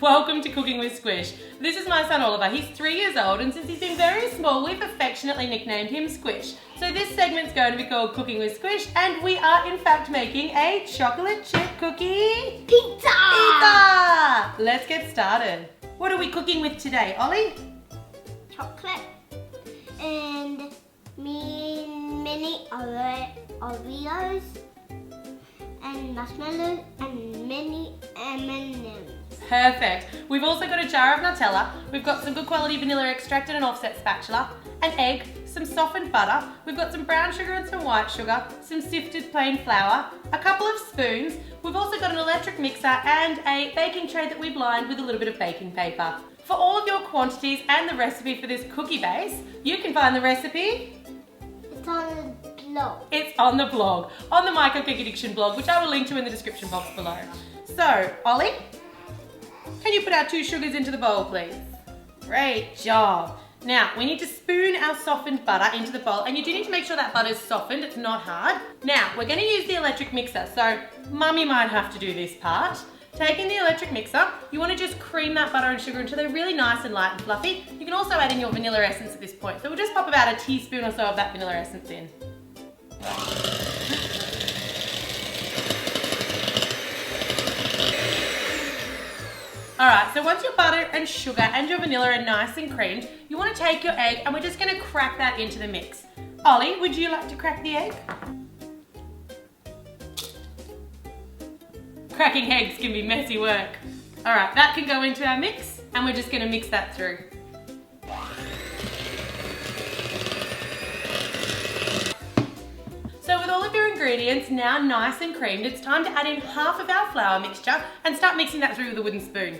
Welcome to Cooking with Squish. This is my son Oliver. He's 3 years old, and since he's been very small, we've affectionately nicknamed him Squish. So this segment's going to be called Cooking with Squish, and we are in fact making a chocolate chip cookie pizza! Let's get started. What are we cooking with today, Ollie? Chocolate and mini Oreos and marshmallows and mini M&M's. Perfect. We've also got a jar of Nutella. We've got some good quality vanilla extract and an offset spatula, an egg, some softened butter. We've got some brown sugar and some white sugar, some sifted plain flour, a couple of spoons. We've also got an electric mixer and a baking tray that we've lined with a little bit of baking paper. For all of your quantities and the recipe for this cookie base, you can find the recipe. It's on the blog. It's on the blog, on the MyCupcakeAddiction blog, which I will link to in the description box below. So, Ollie, can you put our 2 sugars into the bowl, please? Great job. Now, we need to spoon our softened butter into the bowl, and you do need to make sure that butter's softened, it's not hard. Now, we're gonna use the electric mixer, so Mummy might have to do this part. Taking the electric mixer, you wanna just cream that butter and sugar until they're really nice and light and fluffy. You can also add in your vanilla essence at this point. So we'll just pop about a teaspoon or so of that vanilla essence in. Alright, so once your butter and sugar and your vanilla are nice and creamed, you want to take your egg and we're just going to crack that into the mix. Ollie, would you like to crack the egg? Cracking eggs can be messy work. Alright, that can go into our mix and we're just going to mix that through. So with all of your ingredients now nice and creamed, it's time to add in half of our flour mixture and start mixing that through with a wooden spoon.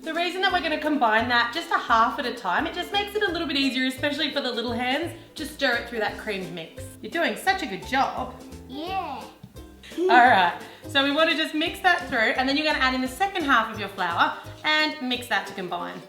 The reason that we're going to combine that just a half at a time, it just makes it a little bit easier, especially for the little hands, to stir it through that creamed mix. You're doing such a good job. Yeah. Alright, so we want to just mix that through and then you're going to add in the second half of your flour and mix that to combine.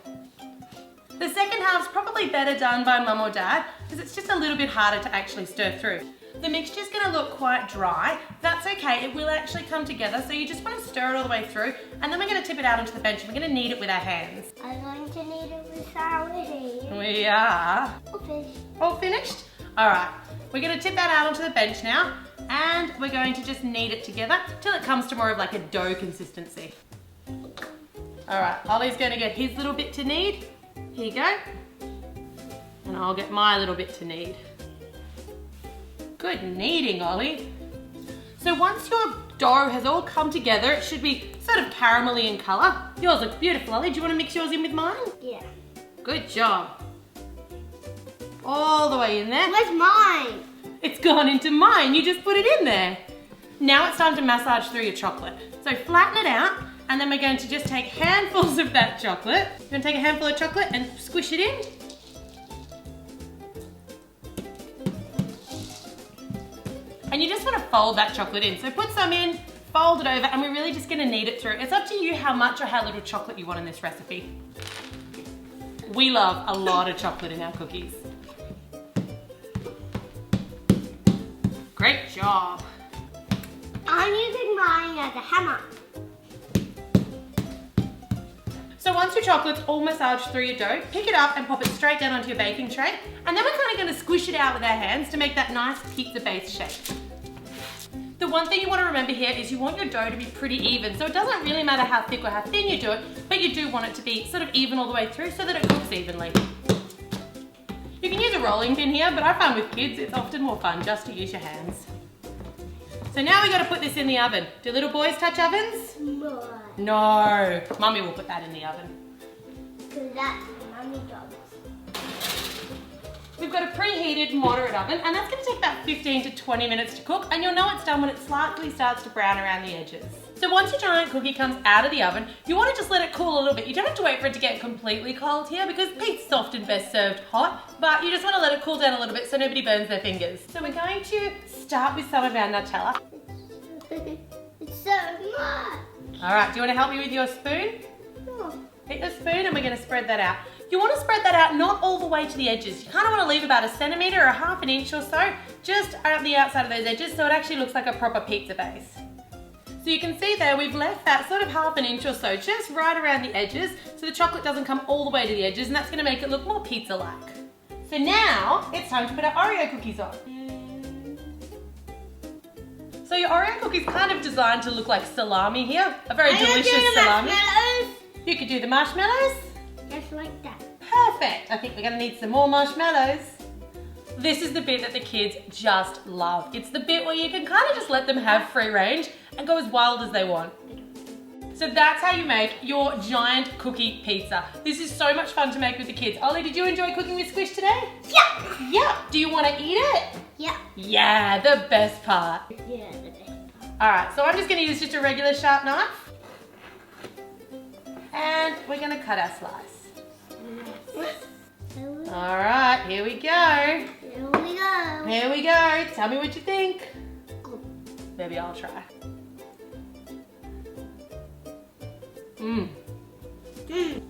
The second half's probably better done by mum or dad because it's just a little bit harder to actually stir through. The mixture's going to look quite dry. That's okay, it will actually come together, so you just want to stir it all the way through and then we're going to tip it out onto the bench and we're going to knead it with our hands. I'm going to knead it with our hands. We are. All finished. All finished? Alright, we're going to tip that out onto the bench now and we're going to just knead it together till it comes to more of like a dough consistency. Alright, Ollie's going to get his little bit to knead. Here you go. And I'll get my little bit to knead. Good kneading, Ollie. So once your dough has all come together, it should be sort of caramelly in colour. Yours looks beautiful, Ollie. Do you want to mix yours in with mine? Yeah. Good job. All the way in there. Where's mine? It's gone into mine. You just put it in there. Now it's time to massage through your chocolate. So flatten it out, and then we're going to just take handfuls of that chocolate. You're going to take a handful of chocolate and squish it in. And you just want to fold that chocolate in. So put some in, fold it over, and we're really just going to knead it through. It's up to you how much or how little chocolate you want in this recipe. We love a lot of chocolate in our cookies. Great job. I'm using mine as a hammer. So once your chocolate's all massaged through your dough, pick it up and pop it straight down onto your baking tray. And then we're kind of going to squish it out with our hands to make that nice pizza base shape. The one thing you want to remember here is you want your dough to be pretty even. So it doesn't really matter how thick or how thin you do it, but you do want it to be sort of even all the way through so that it cooks evenly. You can use a rolling pin here, but I find with kids it's often more fun just to use your hands. So now we got to put this in the oven. Do little boys touch ovens? No. No. Mummy will put that in the oven. Because that's Mummy's job. We've got a preheated moderate oven and that's going to take about 15 to 20 minutes to cook, and you'll know it's done when it slightly starts to brown around the edges. So once your giant cookie comes out of the oven, you want to just let it cool a little bit. You don't have to wait for it to get completely cold here because pizza's soft and best served hot, but you just want to let it cool down a little bit so nobody burns their fingers. So we're going to start with some of our Nutella. It's so much. Alright, do you want to help me with your spoon? Oh. Take the spoon and we're going to spread that out. You want to spread that out not all the way to the edges. You kind of want to leave about a centimetre or half an inch or so just around the outside of those edges so it actually looks like a proper pizza base. So you can see there we've left that sort of half an inch or so just right around the edges so the chocolate doesn't come all the way to the edges, and that's going to make it look more pizza-like. So now it's time to put our Oreo cookies on. So your Oreo cookie's kind of designed to look like salami here, a very delicious salami. You could do the marshmallows. Just like that. Perfect. I think we're going to need some more marshmallows. This is the bit that the kids just love. It's the bit where you can kind of just let them have free range and go as wild as they want. So that's how you make your giant cookie pizza. This is so much fun to make with the kids. Ollie, did you enjoy cooking with Squish today? Yeah. Yeah. Do you want to eat it? Yeah. Yeah, the best part. Yeah, the best part. All right, so I'm just going to use just a regular sharp knife. And we're going to cut our slice. All right, here we go. Here we go. Here we go. Tell me what you think. Maybe I'll try.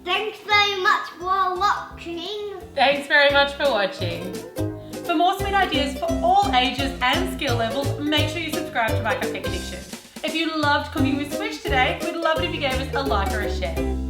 Thanks very much for watching. Thanks very much for watching. For more sweet ideas for all ages and skill levels, make sure you subscribe to My Cupcake Addiction. If you loved cooking with Squish today, we'd love it if you gave us a like or a share.